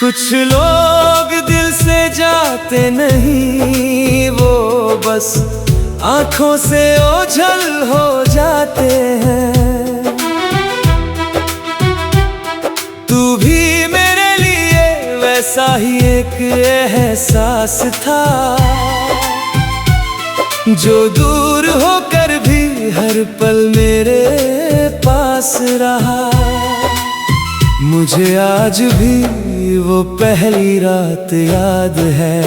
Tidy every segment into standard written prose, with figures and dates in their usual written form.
कुछ लोग दिल से जाते नहीं, वो बस आंखों से ओझल हो जाते हैं। तू भी मेरे लिए वैसा ही एक एहसास था, जो दूर होकर भी हर पल मेरे पास रहा। मुझे आज भी वो पहली रात याद है।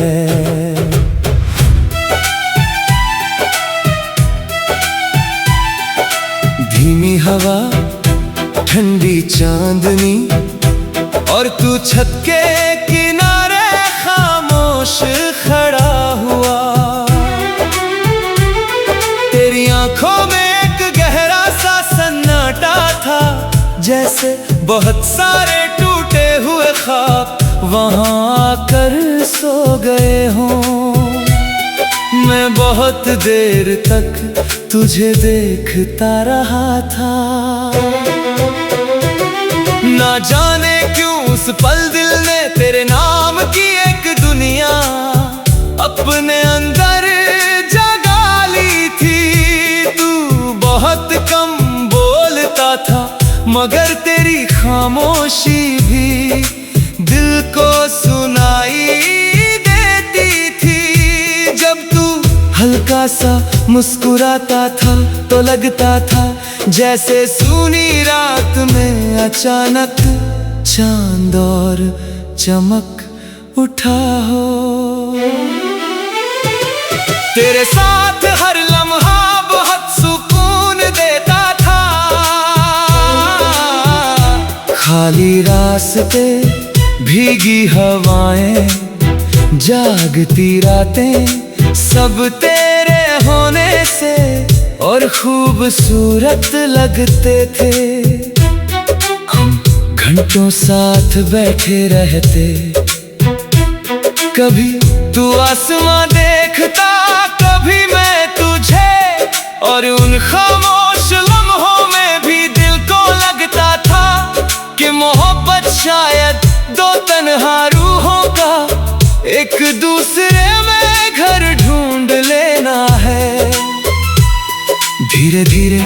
धीमी हवा, ठंडी चांदनी, और तू छत के किनारे खामोश खड़ा हुआ। तेरी आंखों में एक गहरा सा सन्नाटा था, जैसे बहुत सारे टूटे हुए ख्वाब वहां आकर सो गए हों। मैं बहुत देर तक तुझे देखता रहा था, ना जाने क्यों उस पल दिल ने तेरे नाम की एक दुनिया अपने अंदर जगा ली थी। तू बहुत कम बोलता था, मगर तेरी खामोशी भी दिल को सुनाई देती थी। जब तू हल्का सा मुस्कुराता था तो लगता था जैसे सूनी रात में अचानक चांद और चमक उठा हो। तेरे साथ हर लम्हा बहुत सुकून देता था। खाली रास्ते, भीगी हवाएं, जागती रातें, सब तेरे होने से और खूबसूरत लगते थे। हम घंटों साथ बैठे रहते, कभी तू आसमां देखता, कभी मैं तुझे, और उन खामोश लम्हों में भी दिल को लगता था कि मोहब्बत शायद दो तन्हा रूहों का एक दूसरे में घर ढूंढ लेना है। धीरे धीरे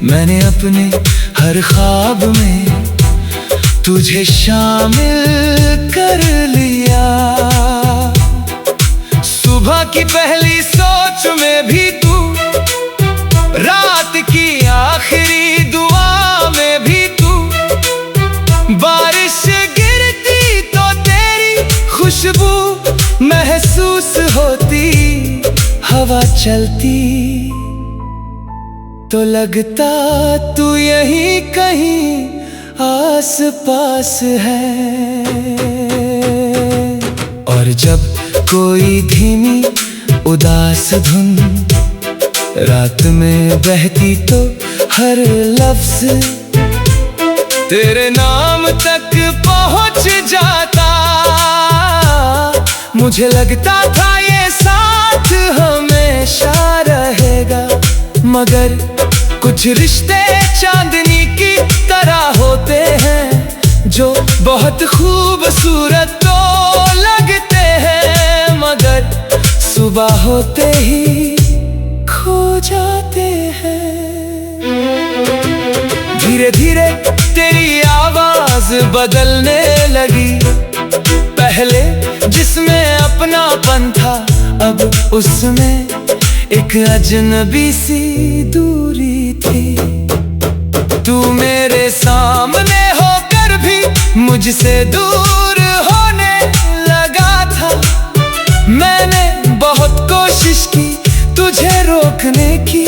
मैंने अपने हर ख्वाब में तुझे शामिल कर लिया। सुबह की पहली सोच में भी तू, रात की आखिरी दुआ में भी तू, बारिश गिरती तो तेरी खुशबू महसूस होती, हवा चलती तो लगता तू यहीं कहीं आस पास है। और जब कोई धीमी उदास धुन रात में बहती तो हर लफ्ज तेरे नाम तक पहुंच जाता। मुझे लगता था ये साथ हमेशा रहेगा, मगर कुछ रिश्ते चांदनी की तरह होते हैं, जो बहुत खूबसूरत तो लगते हैं, मगर सुबह होते ही खो जाते हैं। धीरे धीरे तेरी आवाज बदलने लगी, पहले जिसमें अपनापन था, अब उसमें एक अजनबी सी दूरी थी। तू मेरे सामने होकर भी मुझसे दूर होने लगा था। मैंने बहुत कोशिश की तुझे रोकने की,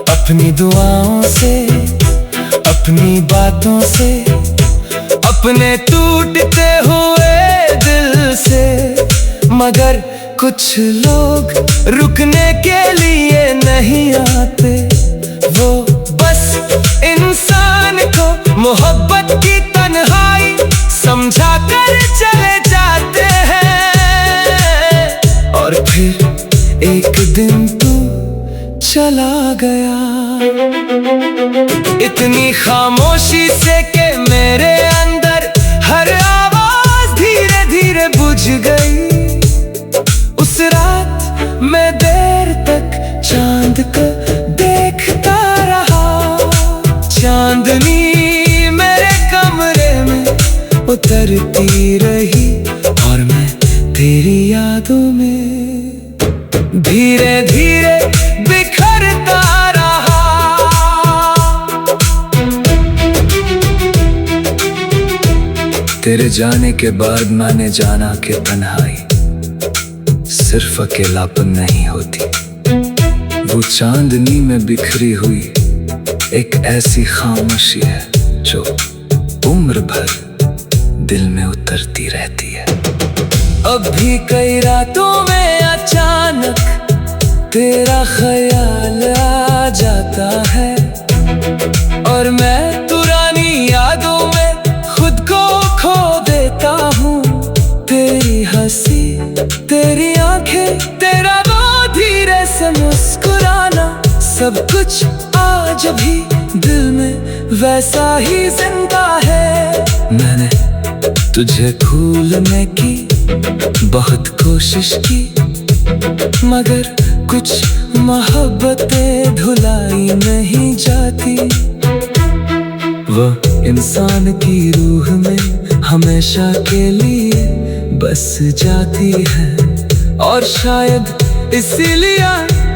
अपनी दुआओं से, अपनी बातों से, अपने टूटते हुए दिल से, मगर कुछ लोग रुकने के लिए नहीं आते। वो बस इंसान को मोहब्बत की तन्हाई समझा कर चले जाते हैं। और फिर एक दिन तू चला गया, इतनी खामोशी से कि मेरे अंदर हर आवाज उतरती रही और मैं तेरी यादों में धीरे धीरे बिखरता रहा। तेरे जाने के बाद मैंने जाना कि तन्हाई सिर्फ अकेलापन नहीं होती, वो चांदनी में बिखरी हुई एक ऐसी खामोशी है जो उम्र भर दिल में उतरती रहती है। अब भी कई रातों में अचानक तेरा ख्याल आ जाता है और मैं पुरानी यादों में खुद को खो देता हूँ। तेरी हंसी, तेरी आंखें, तेरा वो धीरे से मुस्कुराना, सब कुछ आज भी दिल में वैसा ही जिंदा है। मैंने तुझे भूलने की बहुत कोशिश की, मगर कुछ मोहब्बतें धुलाई नहीं जाती। वो इंसान की रूह में हमेशा के लिए बस जाती है और शायद इसीलिए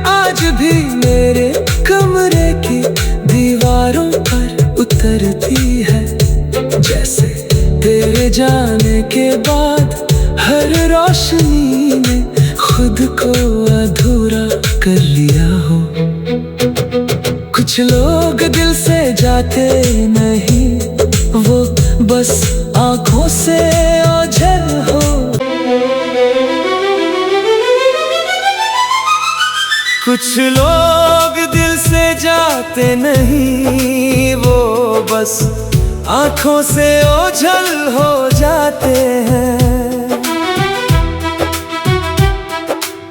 आज भी मेरे कमरे की दीवारों पर उतरती है। जैसे तेरे जाने के बाद हर रोशनी ने खुद को अधूरा कर लिया हो। कुछ लोग दिल से जाते नहीं, वो बस आंखों से ओझल हो। कुछ लोग दिल से जाते नहीं, वो बस आंखों से ओझल हो जाते हैं।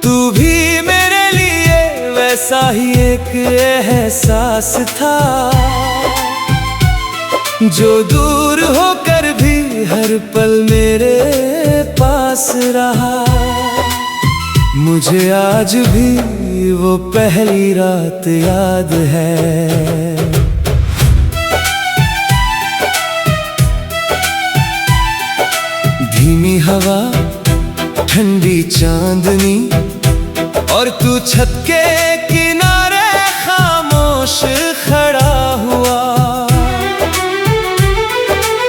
तू भी मेरे लिए वैसा ही एक एहसास था जो दूर होकर भी हर पल मेरे पास रहा। मुझे आज भी वो पहली रात याद है। धीमी हवा, ठंडी चांदनी और तू छत के किनारे खामोश खड़ा हुआ।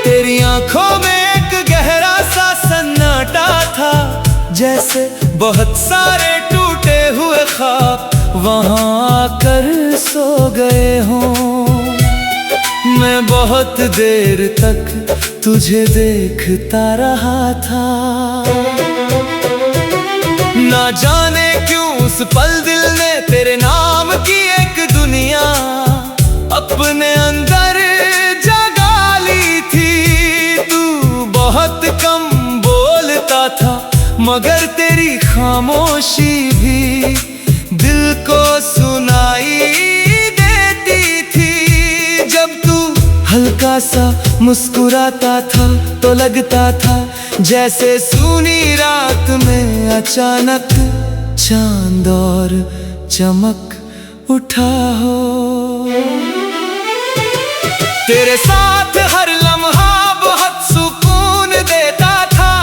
तेरी आंखों में एक गहरा सा सन्नाटा था, जैसे बहुत सारे टूटे हुए ख्वाब वहां आकर सो गए हों। मैं बहुत देर तक तुझे देखता रहा था, ना जाने क्यों उस पल दिल ने तेरे नाम की एक दुनिया अपने अंदर जगा ली थी। तू बहुत कम बोलता था, मगर तेरी खामोशी भी दिल को सुनाई देती थी। जब तू हल्का सा मुस्कुराता था तो लगता था जैसे सूनी रात में अचानक चांद और चमक उठा हो। तेरे साथ हर लम्हा बहुत सुकून देता था।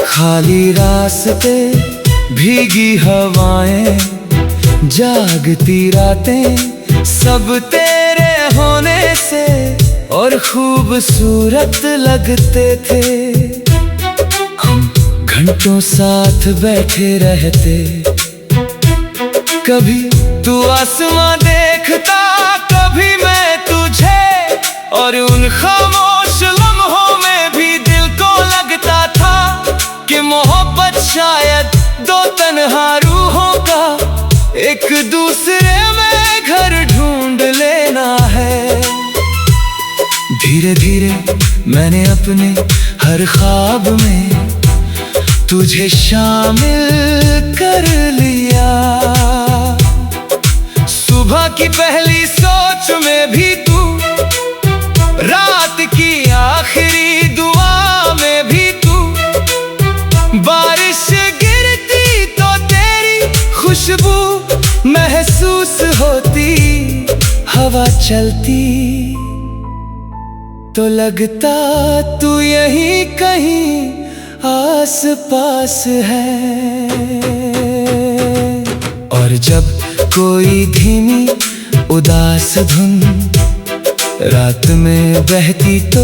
खाली रास्ते, भीगी हवाएं, जागती रातें, सब तेरे होने से और खूबसूरत लगते थे। हम घंटों साथ बैठे रहते, कभी तू आसमां देखता, कभी मैं तुझे, और उन खामोश लम्हों में भी दिल को लगता था कि मोहब्बत शायद दो तन्हा रूहों का एक दूसरे में घर ढूंढ लेना है। धीरे धीरे मैंने अपने हर ख्वाब में तुझे शामिल कर लिया। सुबह की पहली सोच में भी तू, रात की आखिरी दुआ में भी तू, बारिश गिरती तो तेरी खुशबू महसूस होती, हवा चलती तो लगता तू यहीं कहीं आस पास है। और जब कोई धीमी उदास धुन रात में बहती तो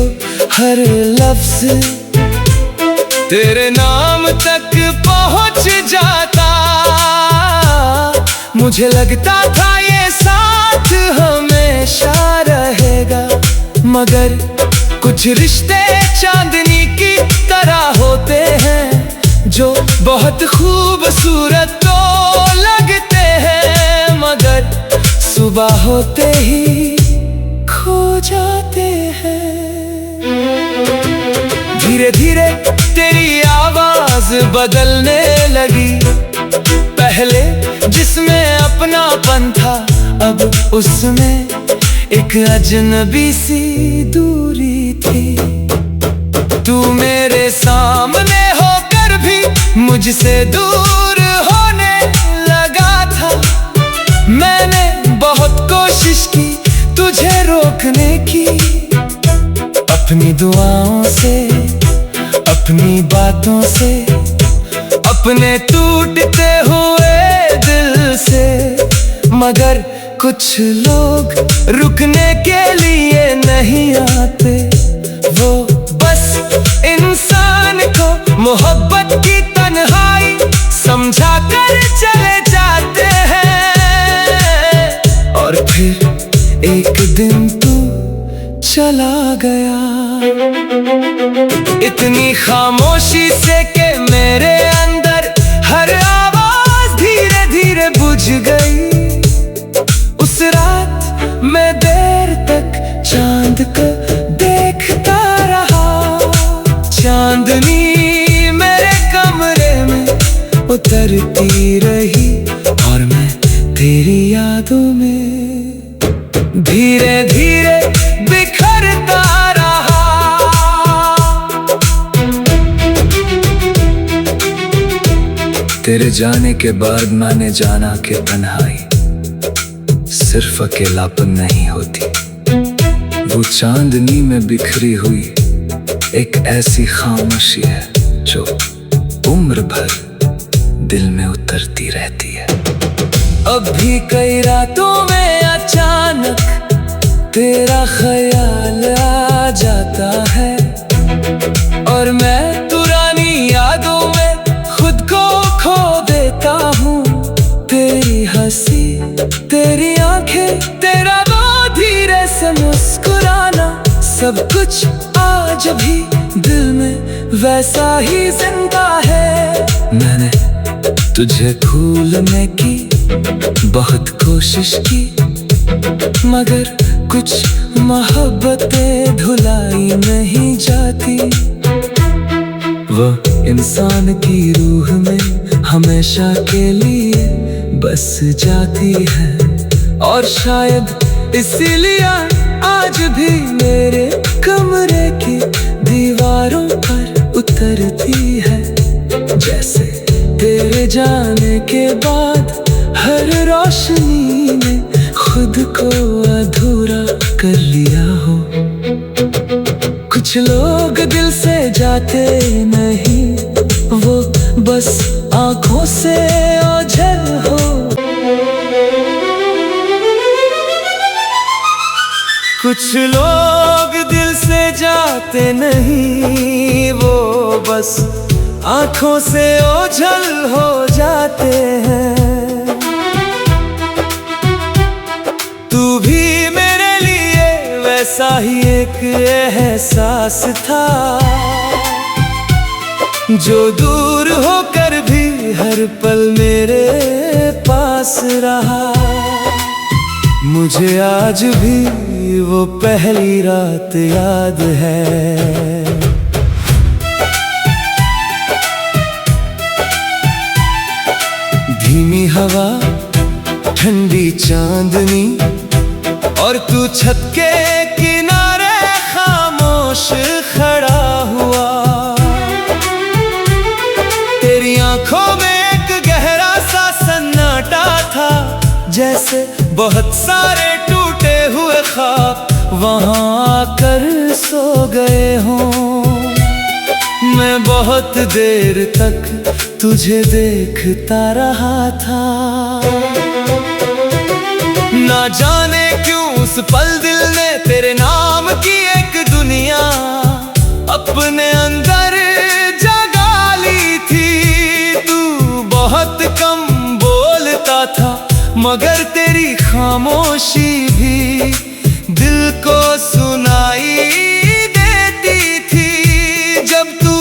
हर लफ्ज तेरे नाम तक पहुंच जाता। मुझे लगता था ये साथ हमेशा रहेगा, मगर कुछ रिश्ते चांदनी की तरह होते हैं जो बहुत खूबसूरत तो लगते हैं, मगर सुबह होते ही खो जाते हैं। धीरे धीरे तेरी आवाज बदलने लगी, पहले जिसमें अपनापन था अब उसमें एक अजनबी सी दूरी थी। तू मेरे सामने होकर भी मुझसे दूर होने लगा था। मैंने बहुत कोशिश की तुझे रोकने की, अपनी दुआओं से, अपनी बातों से, अपने टूटते हुए दिल से, मगर कुछ लोग रुकने के लिए नहीं आते। वो बस इंसान को मोहब्बत की तन्हाई समझा कर चले जाते हैं। और फिर एक दिन तू चला गया, इतनी खामोशी से कि मेरे अंदर हर आवाज धीरे धीरे बुझ गई। उस रात मैं देर तक चांद को देखता रहा, चांदनी मेरे कमरे में उतरती रही और मैं तेरी यादों में धीरे धीरे बिखरता रहा। तेरे जाने के बाद मैंने जाना कि तन्हाई सिर्फ अकेलापन नहीं होती, वो चांदनी में बिखरी हुई एक ऐसी खामोशी है जो उम्र भर दिल में उतरती रहती है। अब भी कई रातों में अचानक तेरा ख्याल आ जाता है और मैं पुरानी यादों में खुद को खो देता हूँ। तेरी हंसी, तेरी आंखें, तेरा वो धीरे से मुस्कुराना, सब कुछ आज भी दिल में वैसा ही जिंदा है। मैंने तुझे भूलने की बहुत कोशिश की, मगर कुछ मोहब्बतें धुलाई नहीं जाती। वो इंसान की रूह में हमेशा के लिए बस जाती है और शायद इसीलिए आज भी मेरे कमरे की दीवारों पर उतरती है। जैसे तेरे जाने के बाद हर रोशनी ने खुद को अधूरा कर लिया हो। कुछ लोग दिल से जाते नहीं, वो बस आंखों से ओझल हो। कुछ लोग दिल से जाते नहीं, वो बस आंखों से ओझल हो जाते हैं। तू भी मेरे लिए वैसा ही एक एहसास था जो दूर होकर भी हर पल मेरे पास रहा। मुझे आज भी वो पहली रात याद है। धीमी हवा, ठंडी चांदनी और तू छत के किनारे खामोश खड़ा हुआ। तेरी आंखों में एक गहरा सा सन्नाटा था, जैसे बहुत सारे टूटे हुए ख्वाब वहां आकर सो गए हों। मैं बहुत देर तक तुझे देखता रहा था। ना जाने क्यों उस पल दिल ने तेरे नाम की एक दुनिया अपने अंदर जगा ली थी। तू बहुत कम बोलता था मगर तेरी खामोशी भी दिल को सुनाई देती थी। जब तू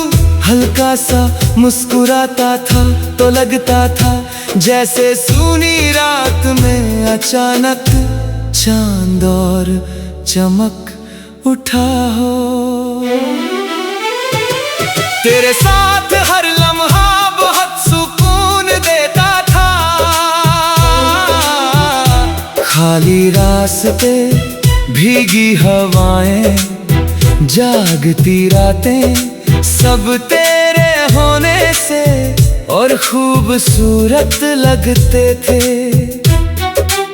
हल्का सा मुस्कुराता था तो लगता था जैसे सूनी रात में अचानक चांद और चमक उठा हो। तेरे साथ हर लम्हा बहुत सुकून देता था। खाली रास्ते, भीगी हवाएं, जागती रातें, सब तेरे होने से और खूबसूरत लगते थे।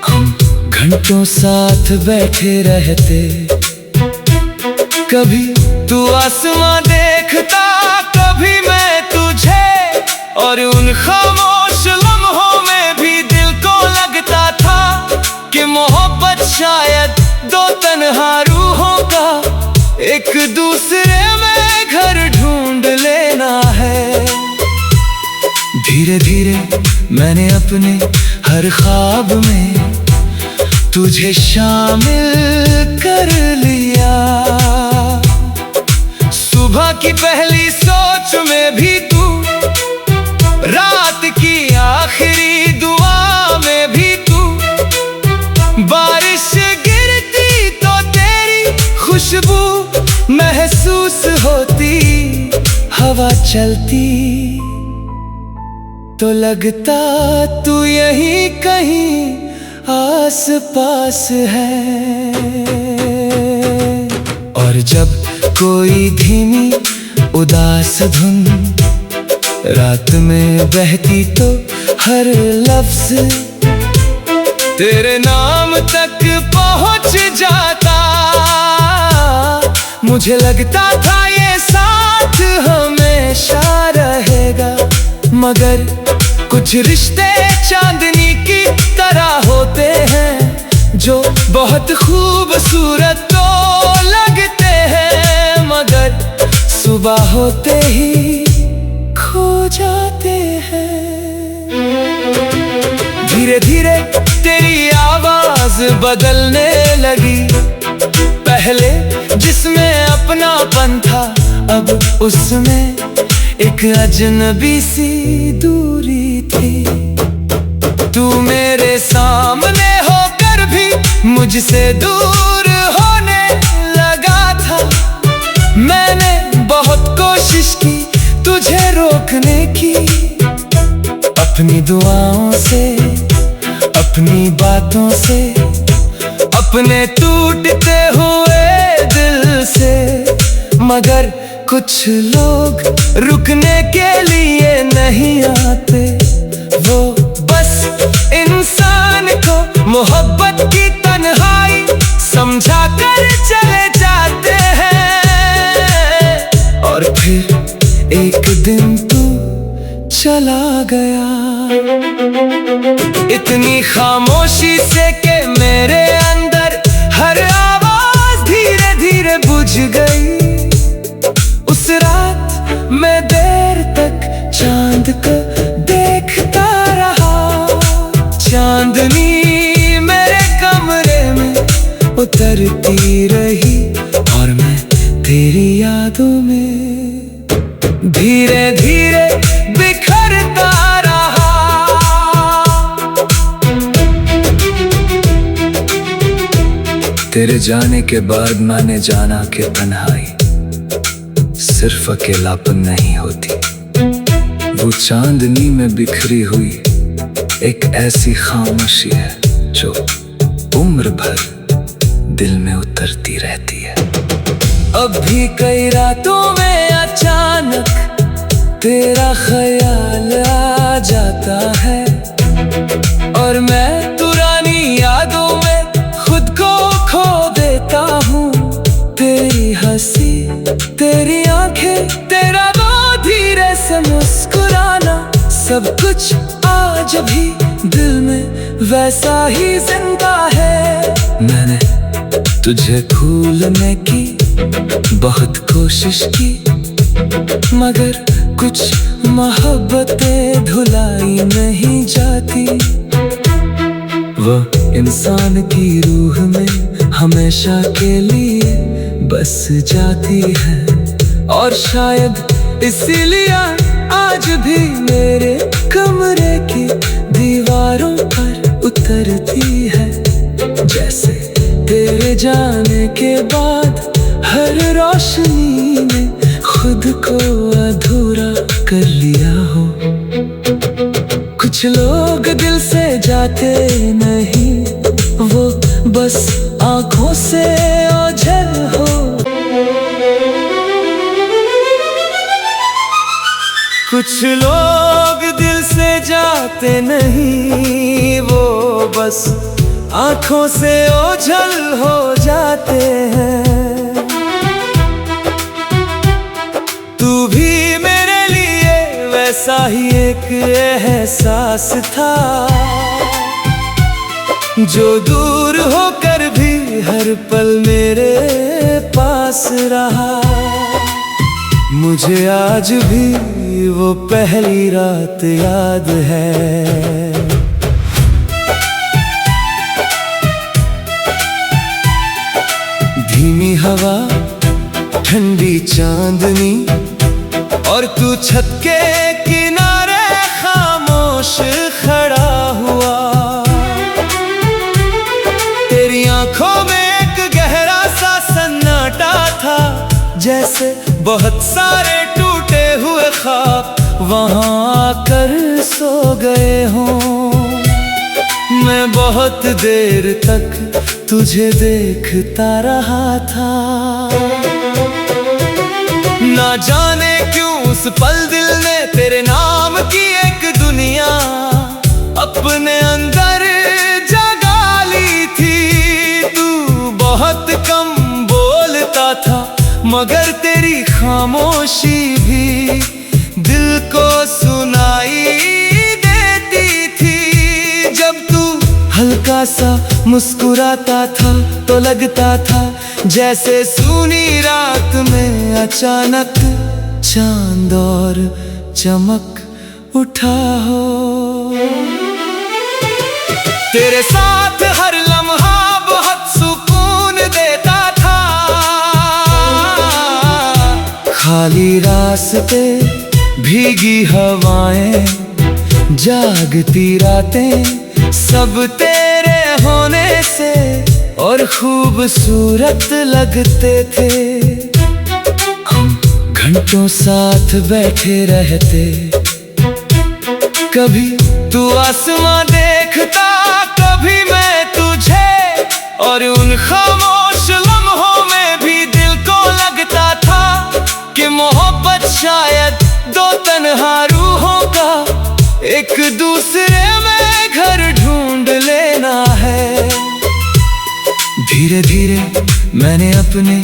हम घंटों साथ बैठे रहते, कभी तू आसमां देखता, कभी मैं तुझे, और उन खामोश लम्हों में भी दिल को लगता था कि मोहब्बत शायद दो तन्हा रूहों का एक दूसरे में घर ढूंढ लेना है। धीरे धीरे मैंने अपने हर ख्वाब में तुझे शामिल कर लिया। सुबह की पहली सोच में भी तू, रात की आखिरी दुआ में भी तू, बारिश गिरती तो तेरी खुशबू महसूस होती, हवा चलती तो लगता तू यहीं कहीं आस पास है। और जब कोई धीमी उदास धुन रात में बहती तो हर लफ्ज तेरे नाम तक पहुंच जाता। मुझे लगता था ये साथ हमेशा रहेगा, मगर कुछ रिश्ते चांदनी की तरह होते हैं जो बहुत खूबसूरत तो लगते हैं, मगर सुबह होते ही खो जाते हैं। धीरे धीरे तेरी आवाज बदलने लगी, पहले जिसमें अपनापन था अब उसमें एक अजनबी सी दूरी थी। तू मेरे सामने होकर भी मुझसे दूर होने लगा था। मैंने बहुत कोशिश की तुझे रोकने की, अपनी दुआओं से, अपनी बातों से, अपने टूटते हुए दिल से, मगर कुछ लोग रुकने के लिए नहीं आते। वो बस इंसान को मोहब्बत की तन्हाई समझा कर चले जाते हैं। और फिर एक दिन तू चला गया, इतनी खामोशी से कि मेरे अंदर हर आवाज धीरे धीरे बुझ गई। उस रात मैं देर तक चांद को देखता रहा, चांदनी मेरे कमरे में उतरती रही और मैं तेरी यादों में धीरे धीरे बिखरता रहा। तेरे जाने के बाद मैंने जाना कि तन्हाई सिर्फ अकेलापन नहीं होती, वो चांदनी में बिखरी हुई एक ऐसी खामोशी है जो उम्र भर दिल में उतरती रहती है। अब भी कई रातों में अचानक तेरा ख्याल आ जाता है और मैं पुरानी यादों में खुद को खो देता हूँ। तेरी हर तेरी आंखें, तेरा वो धीरे से मुस्कुराना, सब कुछ आज भी दिल में वैसा ही जिंदा है। मैंने तुझे भूलने की बहुत कोशिश की, मगर कुछ मोहब्बतें भुलाई नहीं जाती। वो इंसान की रूह में हमेशा के लिए बस जाती है, और शायद इसीलिए आज भी मेरे कमरे की दीवारों पर उतरती है। जैसे तेरे जाने के बाद हर रोशनी ने खुद को अधूरा कर लिया हो। कुछ लोग दिल से जाते नहीं, वो बस आंखों से ओझल हो। कुछ लोग दिल से जाते नहीं, वो बस आंखों से ओझल हो जाते हैं। तू भी मेरे लिए वैसा ही एक एहसास था, जो दूर होकर भी हर पल मेरे पास रहा। मुझे आज भी वो पहली रात याद है। धीमी हवा, ठंडी चांदनी, और तू छत के किनारे खामोश खड़ा हुआ। तेरी आंखों में एक गहरा सा सन्नाटा था, जैसे बहुत सारे टूटे हुए ख्वाब वहां आकर सो गए हों। मैं बहुत देर तक तुझे देखता रहा था, ना जाने क्यों उस पल दिल ने तेरे नाम की एक दुनिया अपने अंदर जगा ली थी। तू बहुत कम बोलता था, मगर तेरी खामोशी भी दिल को सुनाई देती थी। जब तू हल्का सा मुस्कुराता था तो लगता था जैसे सूनी रात में अचानक चांद और चमक उठा हो। तेरे साथ हर लम्हा बहुत सुकून देता था। खाली रास्ते, भीगी हवाएं, जागती रातें, सब तेरे होने से और खूबसूरत लगते थे। हम घंटों साथ बैठे रहते, कभी तू आसमां देखता, कभी मैं तुझे, और उन खामोश लम्हों में भी दिल को लगता था कि मोहब्बत शायद दो तन्हा रूहों का एक दूसरे में घर ढूंढ लेना है। धीरे धीरे मैंने अपने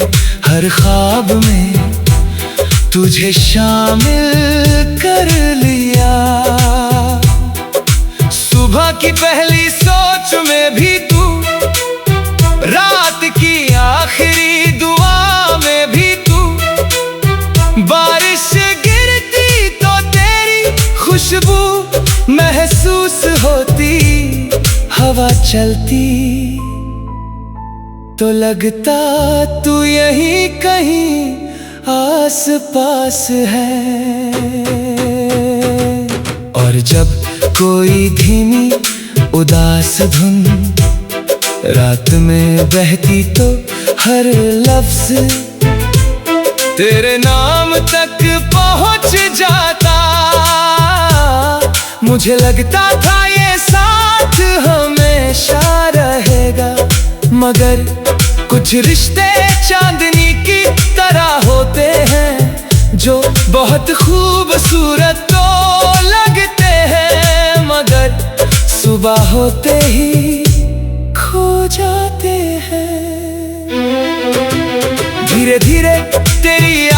हर ख्वाब में तुझे शामिल कर लिया। सुबह की पहली सोच में भी तू, रात की आखिरी दुआ में भी तू, बारिश गिरती तो तेरी खुशबू महसूस होती, हवा चलती तो लगता तू यहीं कहीं आस पास है। और जब कोई धीमी उदास धुन रात में बहती तो हर लफ्ज तेरे नाम तक पहुंच जाता। मुझे लगता था ये साथ हमेशा रहेगा, मगर कुछ रिश्ते चांदनी की तरह होते हैं, जो बहुत खूबसूरत तो लगते हैं, मगर सुबह होते ही खो जाते हैं। धीरे धीरे तेरी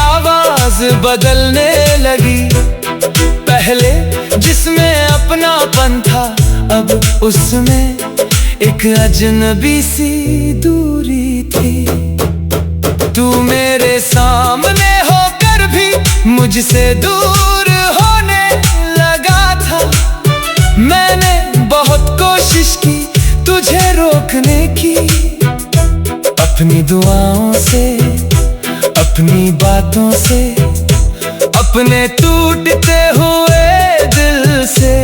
बदलने लगी। पहले जिसमें अपनापन था, अब उसमें एक अजनबी सी दूरी थी। तू मेरे सामने होकर भी मुझसे दूर होने लगा था। मैंने बहुत कोशिश की तुझे रोकने की, अपनी दुआओं से, अपनी बातों से, अपने टूटते हुए दिल से।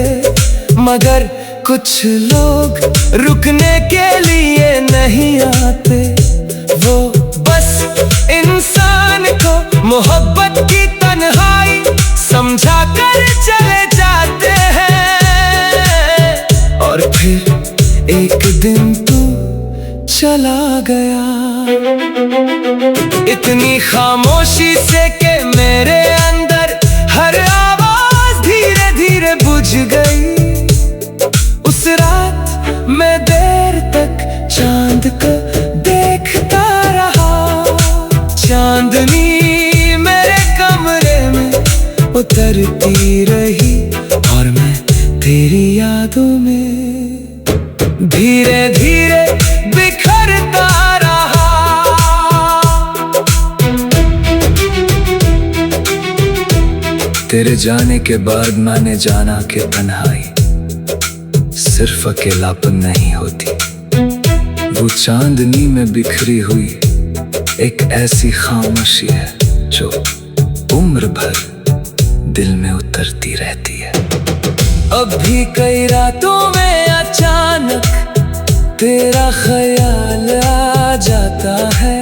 मगर कुछ लोग रुकने के लिए नहीं आते, वो बस इंसान को मोहब्बत की तन्हाई समझा कर चले जाते हैं। और फिर एक दिन तू चला गया, इतनी खामोशी से कि मेरे अंदर हर आवाज धीरे धीरे बुझ गई। उस रात मैं देर तक चांद को देखता रहा, चांदनी मेरे कमरे में उतरती रही और मैं तेरी यादों में धीरे धीरे बिखरता रहा। तेरे जाने के बाद मैंने जाना कि तन्हाई सिर्फ अकेलापन नहीं होती, वो चांदनी में बिखरी हुई एक ऐसी खामोशी है जो उम्र भर दिल में उतरती रहती है। अब भी कई रातों में अचानक तेरा ख्याल आ जाता है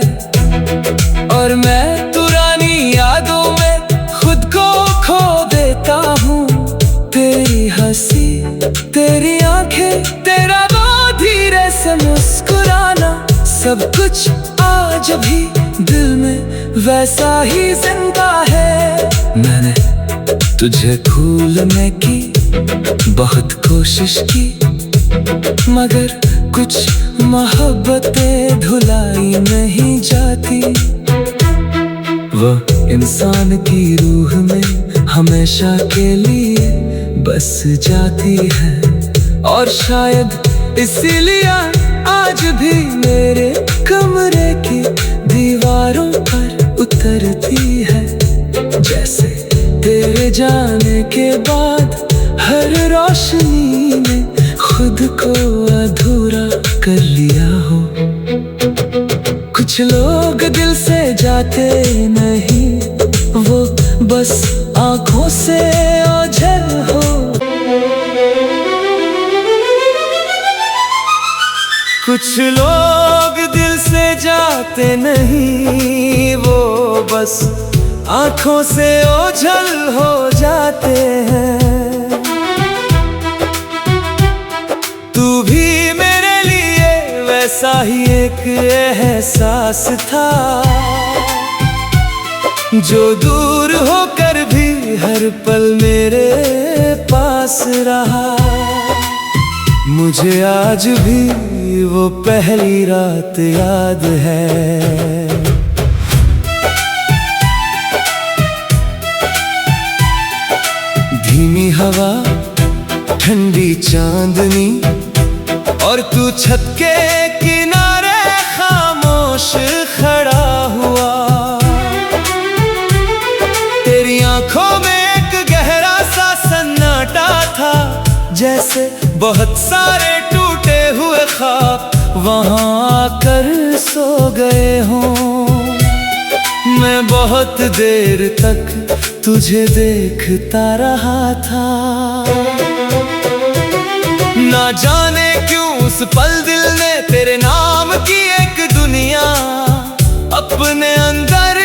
और मैं पुरानी यादों में खुद को खो देता हूँ। तेरी हंसी, तेरी आंखें, तेरा वो धीरे से मुस्कुराना, सब कुछ आज भी दिल में वैसा ही जिंदा है। मैंने तुझे भूलने की बहुत कोशिश की, मगर कुछ मोहब्बतें धुलाई नहीं जाती। वो इंसान की रूह में हमेशा के लिए बस जाती है और शायद इसीलिए आज भी मेरे कमरे की दीवारों पर उतरती है। जैसे तेरे जाने के बाद हर रोशनी ने खुद को अधूरा कर लिया हो। कुछ लोग दिल से जाते नहीं, वो बस आंखों से ओझल हो। कुछ लोग दिल से जाते नहीं, वो बस आंखों से ओझल हो जाते हैं। तू भी मेरे लिए वैसा ही एक एहसास था, जो दूर होकर भी हर पल मेरे पास रहा। मुझे आज भी वो पहली रात याद है। धीमी हवा, ठंडी चांदनी और तू छत के किनारे खामोश खड़ा हुआ। तेरी आंखों में एक गहरा सा सन्नाटा था, जैसे बहुत सारे टूटे हुए ख्वाब वहां आकर सो गए हों। मैं बहुत देर तक तुझे देखता रहा था, ना जाने क्यों उस पल दिल ने तेरे नाम की एक दुनिया अपने अंदर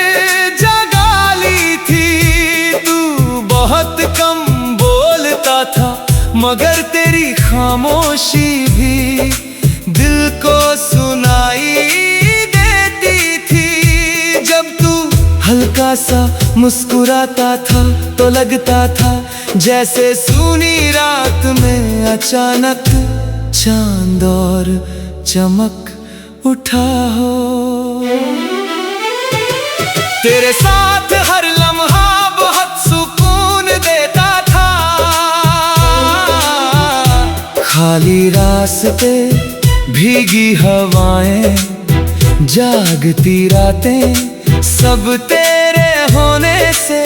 जगा ली थी। तू बहुत कम बोलता था, मगर तेरी खामोशी भी दिल को सुनाई देती थी। जब तू हल्का सा मुस्कुराता था तो लगता था जैसे सूनी रात में अचानक चांद और चमक उठा हो। तेरे साथ हर लम्हा खाली रास्ते, भीगी हवाएं, जागती रातें, सब तेरे होने से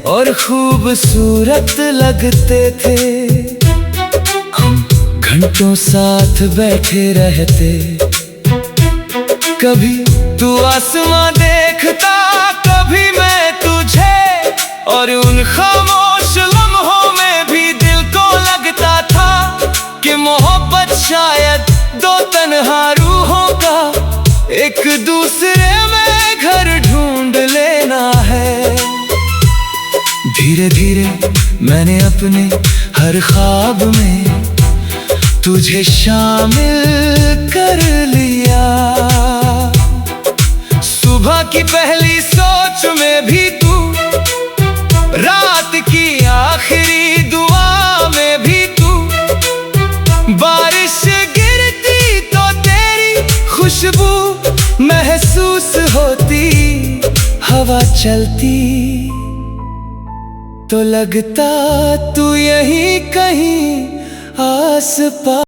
और खूबसूरत लगते थे। हम घंटों साथ बैठे रहते, कभी तू आसमां देखता, कभी मैं तुझे, और उन खामोश लम्हों में भी दिल को लगता था कि मोहब्बत शायद दो तन्हा रूहों का एक दूसरे में घर ढूंढ लेना है। धीरे धीरे मैंने अपने हर ख्वाब में तुझे शामिल कर लिया। सुबह की पहली सोच में भी तू, रात की आखिरी दुआ में भी तू, बारिश गिरती तो तेरी खुशबू महसूस होती, हवा चलती तो लगता तू यहीं कहीं आस पास।